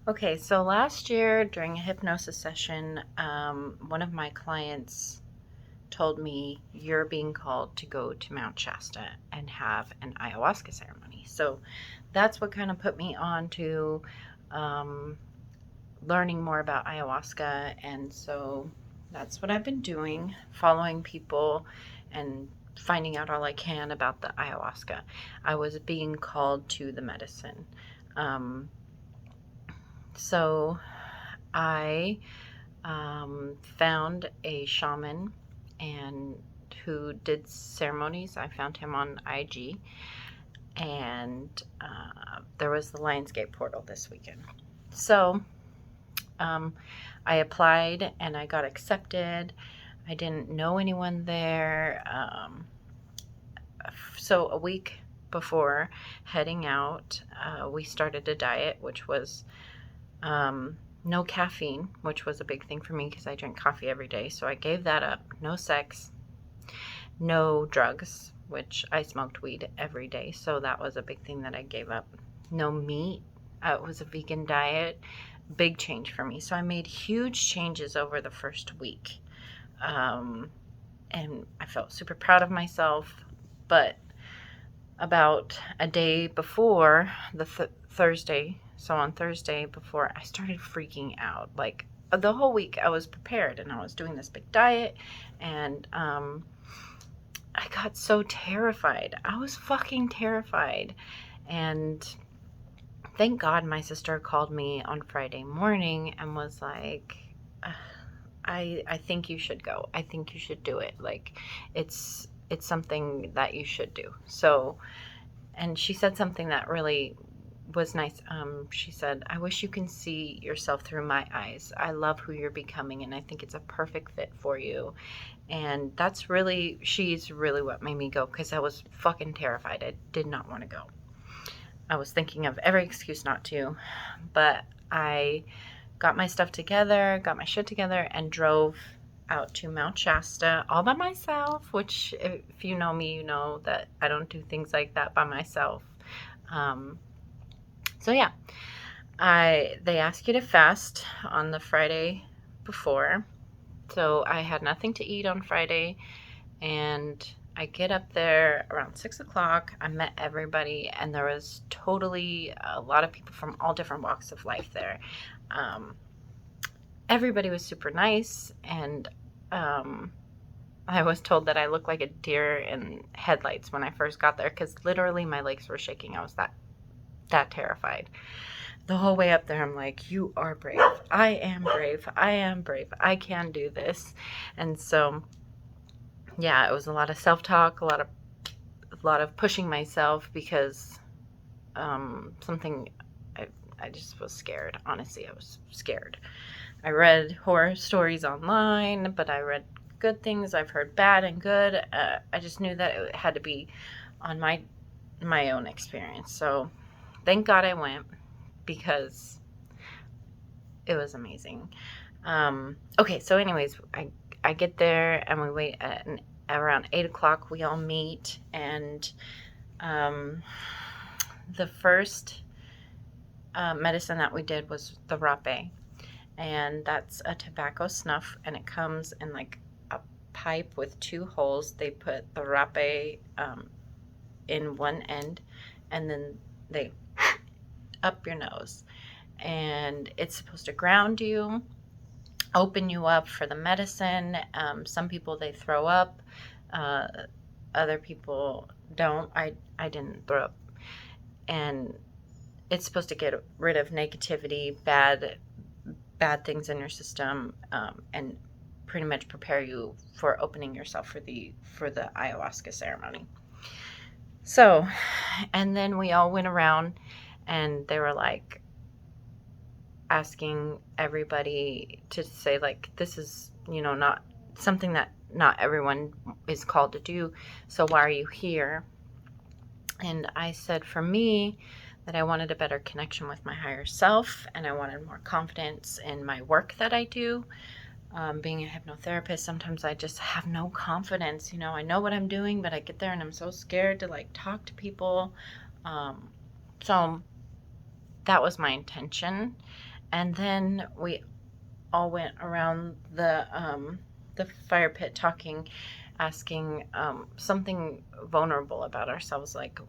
Okay, so last year during a hypnosis session, one of my clients told me, "You're being called to go to Mount Shasta and have an ayahuasca ceremony." So that's what kind of put me on to um, learning more about ayahuasca. And so that's what I've been doing, following people and finding out all I can about the ayahuasca. I was being called to the medicine. Um, so I found a shaman and who did ceremonies. I found him on IG, and there was the Lionsgate portal this weekend. So um, I applied and I got accepted. I didn't know anyone there. So a week before heading out, we started a diet, which was no caffeine, which was a big thing for me because I drink coffee every day. So I gave that up. No sex, no drugs, which I smoked weed every day. So that was a big thing that I gave up. No meat. It was a vegan diet. Big change for me. So I made huge changes over the first week. Um, and I felt super proud of myself. But about a day before the Thursday, so on Thursday before, I started freaking out. Like the whole week I was prepared and I was doing this big diet, and I got so terrified. I was fucking terrified. And thank God my sister called me on Friday morning and was like, I think you should go. I think you should do it. Like it's something that you should do. So, and she said something that really was nice. She said, "I wish you can see yourself through my eyes. I love who you're becoming, and I think it's a perfect fit for you." And she's really what made me go, because I was fucking terrified. I did not want to go. I was thinking of every excuse not to, but I got my stuff together, got my shit together, and drove out to Mount Shasta all by myself, which, if you know me, you know that I don't do things like that by myself. Um, so yeah, they ask you to fast on the Friday before. So I had nothing to eat on Friday, and I get up there around 6 o'clock. I met everybody, and there was totally a lot of people from all different walks of life there. Um, Everybody was super nice, and um, I was told that I looked like a deer in headlights when I first got there, because literally my legs were shaking. I was that terrified. The whole way up there, I'm like, "You are brave. I am brave. I am brave. I can do this." And so, yeah, it was a lot of self-talk, a lot of pushing myself, because something I, I just was scared. Honestly, I was scared. I read horror stories online, but I read good things. I've heard bad and good. I just knew that it had to be on my own experience. So thank God I went, because it was amazing. Okay, so anyways, I get there and we wait around 8 o'clock. We all meet, and um, the first medicine that we did was the rape, and that's a tobacco snuff, and it comes in like a pipe with two holes. They put the rape in one end, and then they up your nose, and it's supposed to ground you, open you up for the medicine. Some people, they throw up, uh, other people don't. I didn't throw up. And it's supposed to get rid of negativity, bad things in your system, and pretty much prepare you for opening yourself for the ayahuasca ceremony. So, and then we all went around, and they were like asking everybody to say, like, this is, not something that not everyone is called to do. So why are you here? And I said, for me, that I wanted a better connection with my higher self, and I wanted more confidence in my work that I do. Being a hypnotherapist, sometimes I just have no confidence. I know what I'm doing, but I get there and I'm so scared to like talk to people. So that was my intention. And then we all went around the fire pit talking, asking something vulnerable about ourselves, like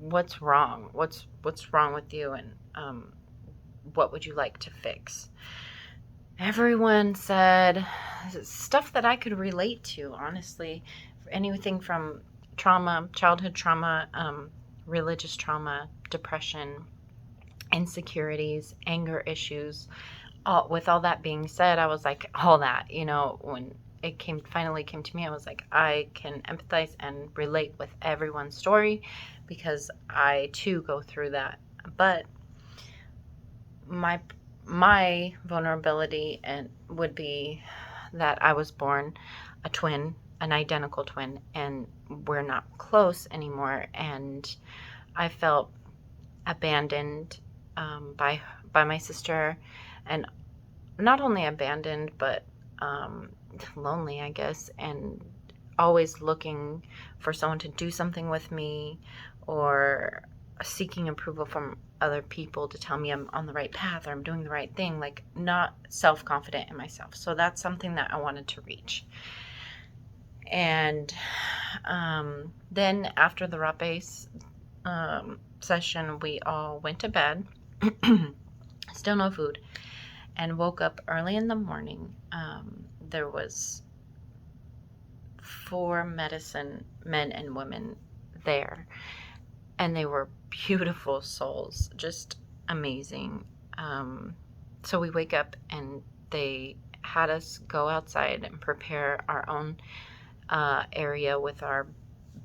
what's wrong, what's wrong with you, and what would you like to fix. Everyone said stuff that I could relate to, honestly. Anything from trauma, childhood trauma, religious trauma, depression, insecurities, anger issues. With all that being said, I was like, all that, when it finally came to me, I was like, I can empathize and relate with everyone's story because I too go through that. But my vulnerability and would be that I was born a twin, an identical twin, and we're not close anymore. And I felt abandoned by my sister, and not only abandoned, but lonely, I guess, and always looking for someone to do something with me, or seeking approval from other people to tell me I'm on the right path or I'm doing the right thing, like not self-confident in myself. So that's something that I wanted to reach. And then after the rapes session, we all went to bed, still no food, and woke up early in the morning. There was 4 medicine men and women there, and they were beautiful souls, just amazing. So we wake up and they had us go outside and prepare our own area with our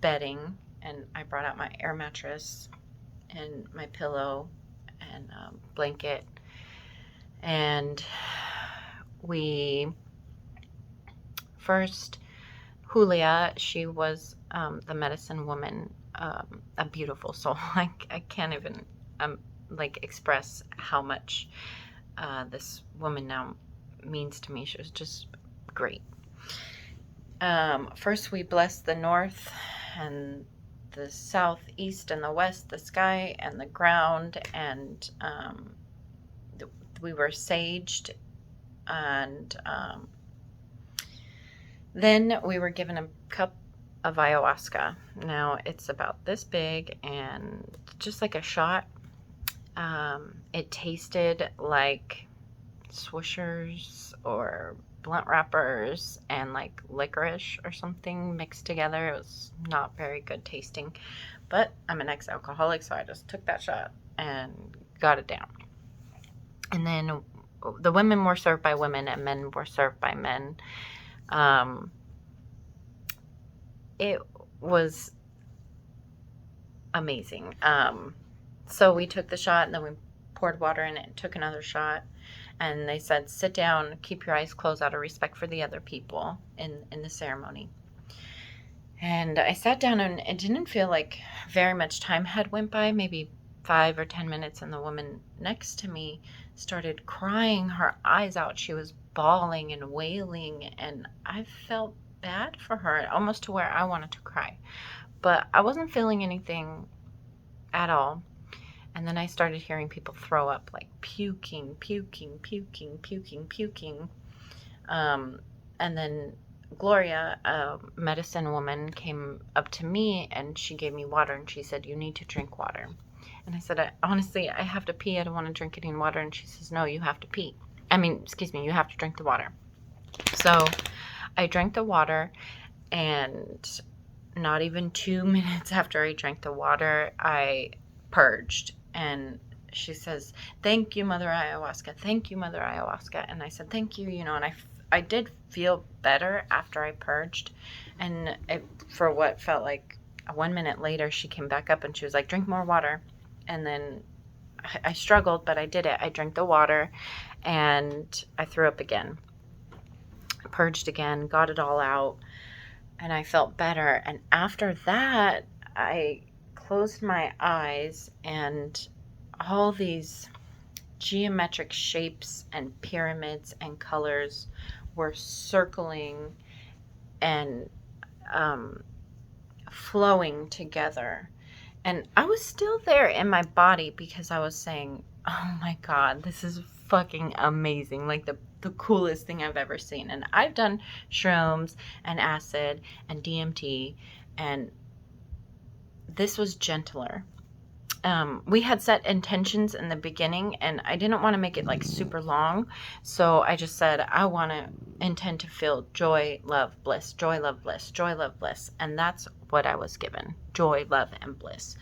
bedding, and I brought out my air mattress and my pillow and blanket, and we first, Julia, she was the medicine woman, a beautiful soul. I can't even express how much this woman now means to me. She was just great. First, we blessed the north and the south, east, and the west, the sky and the ground, and we were saged, and then we were given a cup of ayahuasca. Now it's about this big and just like a shot. It tasted like Swishers or blunt wrappers and like licorice or something mixed together. It was not very good tasting, but I'm an ex-alcoholic, so I just took that shot and got it down. And then the women were served by women and men were served by men. It was amazing. So we took the shot, and then we poured water in it and took another shot. And they said, sit down, keep your eyes closed out of respect for the other people in the ceremony. And I sat down, and it didn't feel like very much time had went by, maybe 5 or 10 minutes. And the woman next to me started crying her eyes out. She was bawling and wailing, and I felt bad for her, almost to where I wanted to cry. But I wasn't feeling anything at all. And then I started hearing people throw up, like puking. And then Gloria, a medicine woman, came up to me and she gave me water, and she said, you need to drink water. And I said, honestly, I have to pee. I don't want to drink any water. And she says, no, you have to pee. You have to drink the water. So I drank the water, and not even 2 minutes after I drank the water, I purged. And she says, thank you, Mother Ayahuasca. Thank you, Mother Ayahuasca. And I said, thank you, and I did feel better after I purged. And for what felt like 1 minute later, she came back up and she was like, drink more water. And then I struggled, but I did it. I drank the water and I threw up again. Purged again, got it all out, and I felt better. And after that, I closed my eyes, and all these geometric shapes and pyramids and colors were circling and flowing together. And I was still there in my body because I was saying, oh my God, this is fucking amazing. Like the coolest thing I've ever seen. And I've done shrooms and acid and DMT, and this was gentler. We had set intentions in the beginning, and I didn't want to make it like super long. So I just said, I want to intend to feel joy, love, bliss, joy, love, bliss, joy, love, bliss. And that's what I was given: joy, love, and bliss.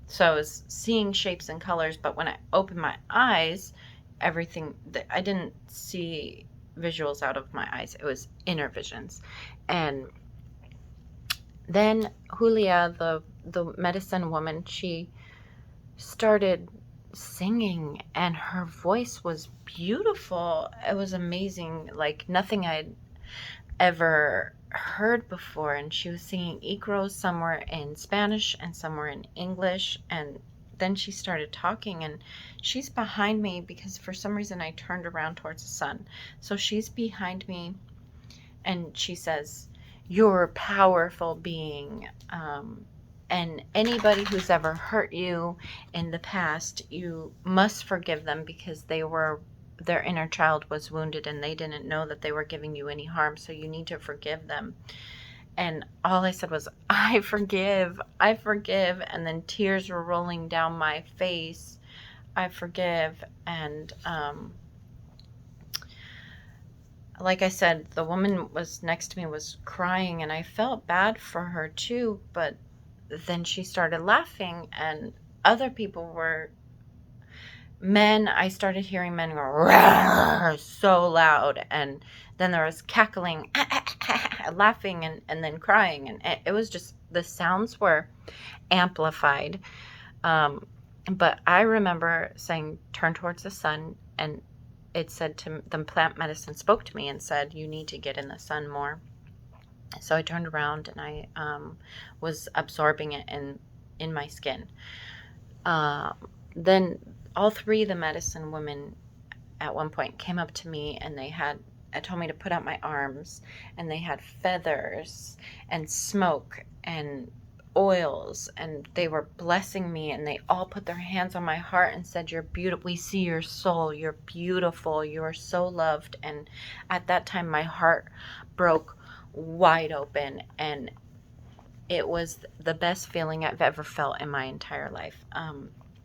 So I was seeing shapes and colors, but when I opened my eyes, everything, I didn't see visuals out of my eyes. It was inner visions. And then Julia, the medicine woman, she started singing, and her voice was beautiful. It was amazing, like nothing I'd ever heard before. And she was singing Icros, somewhere in Spanish and somewhere in English. And then she started talking, and she's behind me because for some reason I turned around towards the sun. So she's behind me, and she says, "You're a powerful being. And anybody who's ever hurt you in the past, you must forgive them because their inner child was wounded and they didn't know that they were giving you any harm. So you need to forgive them." And all I said was, "I forgive, I forgive." And then tears were rolling down my face. I forgive. And, like I said, the woman was next to me was crying, and I felt bad for her too, but then she started laughing, and other people were men. I started hearing men go "Rawr," so loud, and then there was cackling, laughing, and then crying, and it was just, the sounds were amplified. But I remember saying, "Turn towards the sun," and it said to the plant medicine spoke to me and said, "You need to get in the sun more." So I turned around, and I was absorbing it in my skin. Then all three of the medicine women at one point came up to me, and they told me to put out my arms, and they had feathers and smoke and oils, and they were blessing me, and they all put their hands on my heart and said, "You're beautiful. We see your soul. You're beautiful. You are so loved." And at that time, my heart broke wide open, and it was the best feeling I've ever felt in my entire life.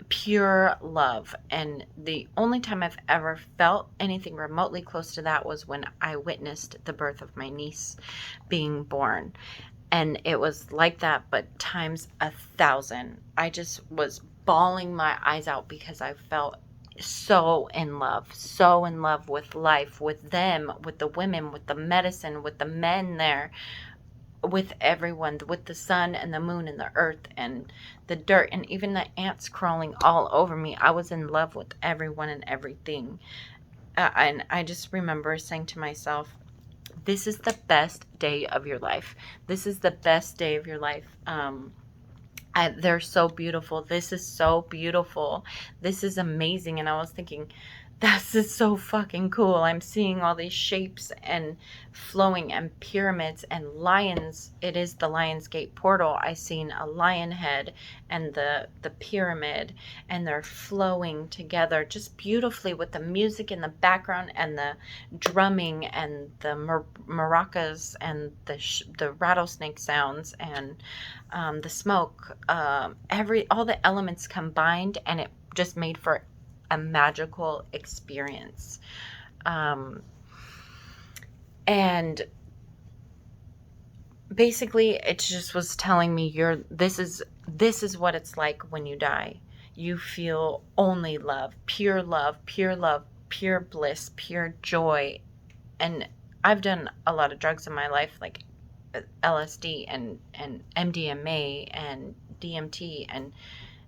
Pure love. And the only time I've ever felt anything remotely close to that was when I witnessed the birth of my niece being born. And it was like that, but times 1,000. I just was bawling my eyes out because I felt so in love with life, with them, with the women, with the medicine, with the men there, with everyone, with the sun and the moon and the earth and the dirt and even the ants crawling all over me. I was in love with everyone and everything. And I just remember saying to myself, this is the best day of your life. This is the best day of your life. They're so beautiful. This is so beautiful. This is amazing. And I was thinking, this is so fucking cool. I'm seeing all these shapes and flowing and pyramids and lions. It is the Lion's Gate portal. I seen a lion head and the pyramid, and they're flowing together just beautifully with the music in the background and the drumming and the maracas and the rattlesnake sounds and the smoke. All the elements combined, and it just made for a magical experience. And basically it just was telling me, this is what it's like when you die. You feel only love, pure bliss, pure joy. And I've done a lot of drugs in my life, like LSD and MDMA and DMT, and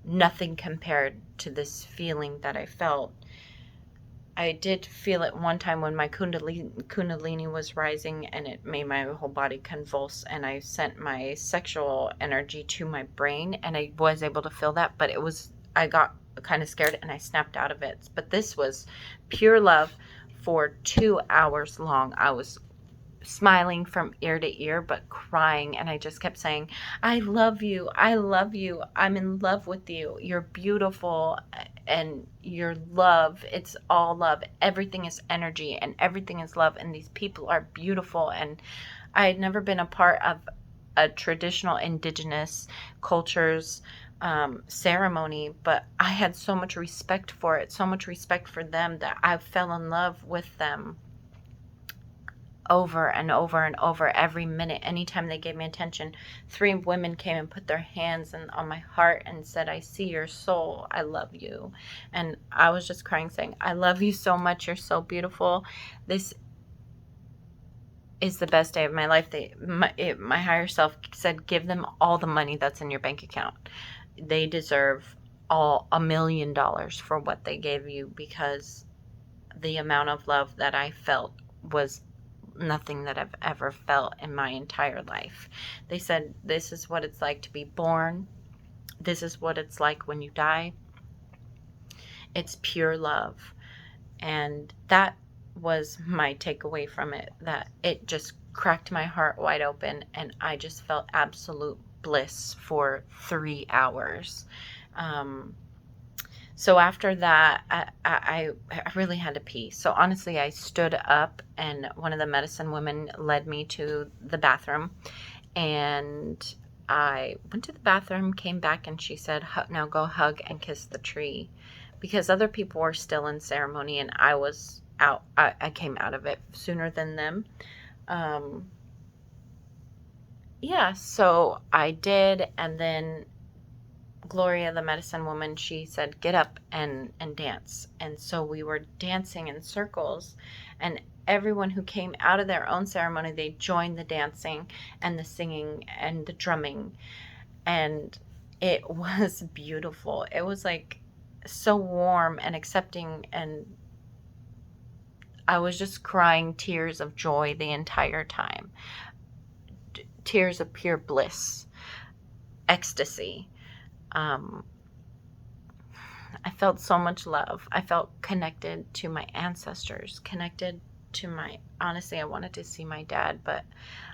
nothing compared to this feeling that I felt. I did feel it one time when my kundalini was rising, and it made my whole body convulse, and I sent my sexual energy to my brain, and I was able to feel that, but I got kind of scared and I snapped out of it. But this was pure love for 2 hours long. I was smiling from ear to ear, but crying. And I just kept saying, "I love you. I love you. I'm in love with you. You're beautiful." and your love. It's all love. Everything is energy and everything is love, and these people are beautiful. And I had never been a part of a traditional indigenous cultures ceremony, but I had so much respect for it, so much respect for them, that I fell in love with them over and over and over every minute. Anytime they gave me attention, 3 women came and put their hands on my heart and said, I see your soul, I love you. And I was just crying, saying, I love you so much, you're so beautiful. This is the best day of my life. My higher self said, give them all the money that's in your bank account. They deserve all $1 million for what they gave you, because the amount of love that I felt was nothing that I've ever felt in my entire life. They said, this is what it's like to be born. This is what it's like when you die. It's pure love. And that was my takeaway from it, that it just cracked my heart wide open, and I just felt absolute bliss for 3 hours. So after that, I really had to pee. So honestly, I stood up, and one of the medicine women led me to the bathroom, and I went to the bathroom, came back, and she said, now go hug and kiss the tree, because other people were still in ceremony, and I was out. I came out of it sooner than them. Yeah, so I did, and then Gloria, the medicine woman, she said, get up and dance. And so we were dancing in circles, and everyone who came out of their own ceremony, they joined the dancing and the singing and the drumming. And it was beautiful. It was like so warm and accepting, and I was just crying tears of joy the entire time. Tears of pure bliss, ecstasy. I felt so much love. I felt connected to my ancestors, connected to honestly, I wanted to see my dad, but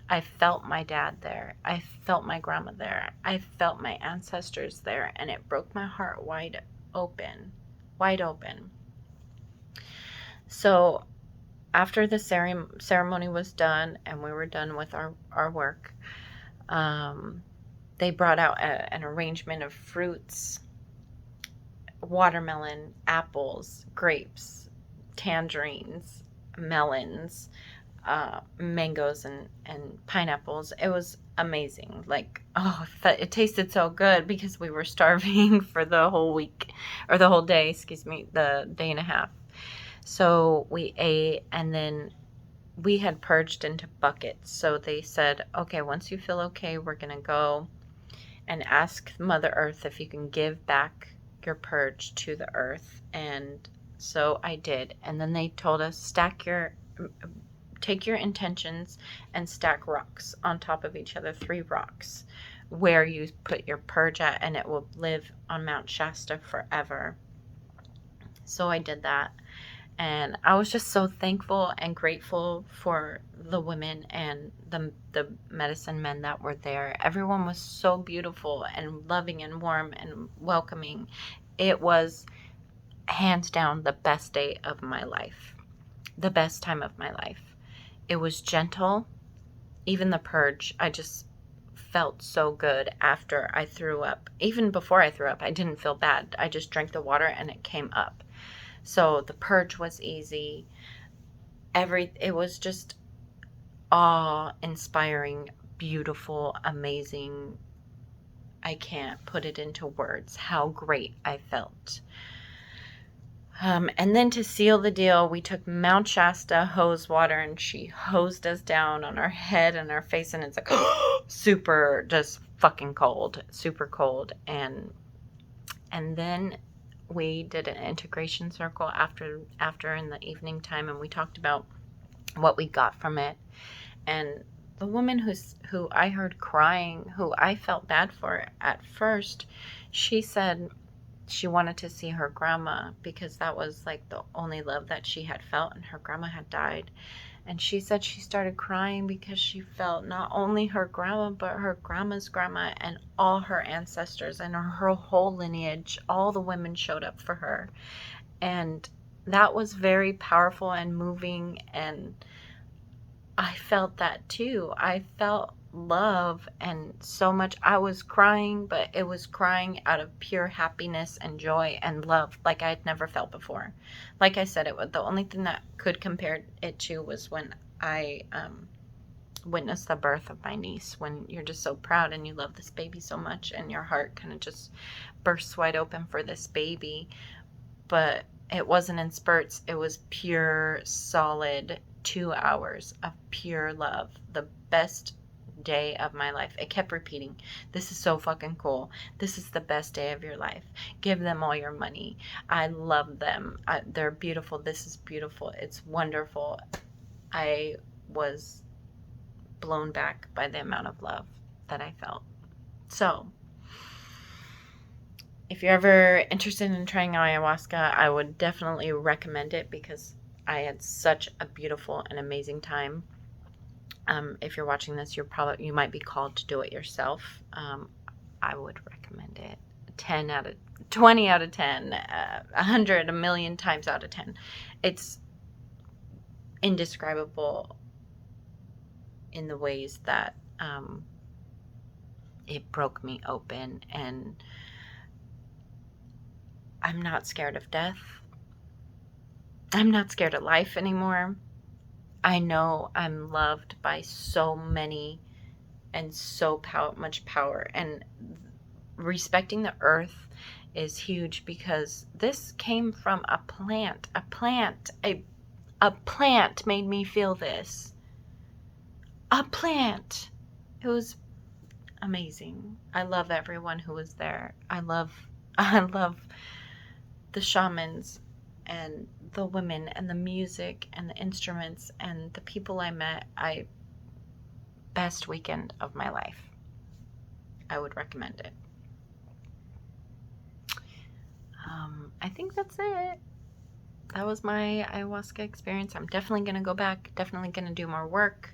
I felt my dad there. I felt my grandma there. I felt my ancestors there, and it broke my heart wide open, wide open. So after the ceremony was done and we were done with our work, they brought out an arrangement of fruits: watermelon, apples, grapes, tangerines, melons, mangoes, and pineapples. It was amazing. Like, oh, it tasted so good, because we were starving for the whole week, or the whole day, the day and a half. So we ate, and then we had purged into buckets. So they said, okay, once you feel okay, we're going to go and ask Mother Earth if you can give back your purge to the earth. And so I did. And then they told us, take your intentions and stack rocks on top of each other, 3 rocks, where you put your purge at, and it will live on Mount Shasta forever. So I did that. And I was just so thankful and grateful for the women and the medicine men that were there. Everyone was so beautiful and loving and warm and welcoming. It was hands down the best day of my life, the best time of my life. It was gentle. Even the purge, I just felt so good after I threw up. Even before I threw up, I didn't feel bad. I just drank the water and it came up. So the purge was easy. It was just awe-inspiring, beautiful, amazing. I can't put it into words how great I felt. And then to seal the deal, we took Mount Shasta hose water, and she hosed us down on our head and our face, and it's like super, just fucking cold, super cold. And then we did an integration circle after in the evening time, and we talked about what we got from it. And the woman who I heard crying, who I felt bad for at first, she said she wanted to see her grandma because that was like the only love that she had felt, and her grandma had died. And she said she started crying because she felt not only her grandma, but her grandma's grandma and all her ancestors and her whole lineage. All the women showed up for her. And that was very powerful and moving. And I felt that too. I felt love and so much. I was crying, but it was crying out of pure happiness and joy and love like I had never felt before. Like I said, it was the only thing that could compare it to was when I witnessed the birth of my niece, when you're just so proud and you love this baby so much and your heart kind of just bursts wide open for this baby. But it wasn't in spurts. It was pure, solid 2 hours of pure love. The best day of my life. It kept repeating, this is so fucking cool. This is the best day of your life. Give them all your money. I love them. They're beautiful. This is beautiful. It's wonderful. I was blown back by the amount of love that I felt. So, if you're ever interested in trying ayahuasca, I would definitely recommend it because I had such a beautiful and amazing time. If you're watching this, you might be called to do it yourself. I would recommend it. 20 out of 10, 100, a million times out of 10. It's indescribable in the ways that it broke me open, and I'm not scared of death. I'm not scared of life anymore. I know I'm loved by so many and so much power. And respecting the earth is huge because this came from a plant. A plant made me feel this. A plant. It was amazing. I love everyone who was there. I love the shamans and the women and the music and the instruments and the people I met. Best weekend of my life. I would recommend it. I think that's it. That was my ayahuasca experience. I'm definitely going to go back, definitely going to do more work.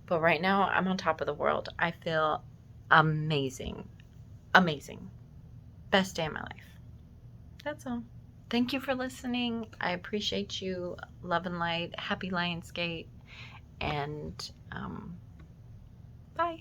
But right now, I'm on top of the world. I feel amazing. Amazing. Best day of my life. That's all. Thank you for listening. I appreciate you. Love and light. Happy Lionsgate. And bye.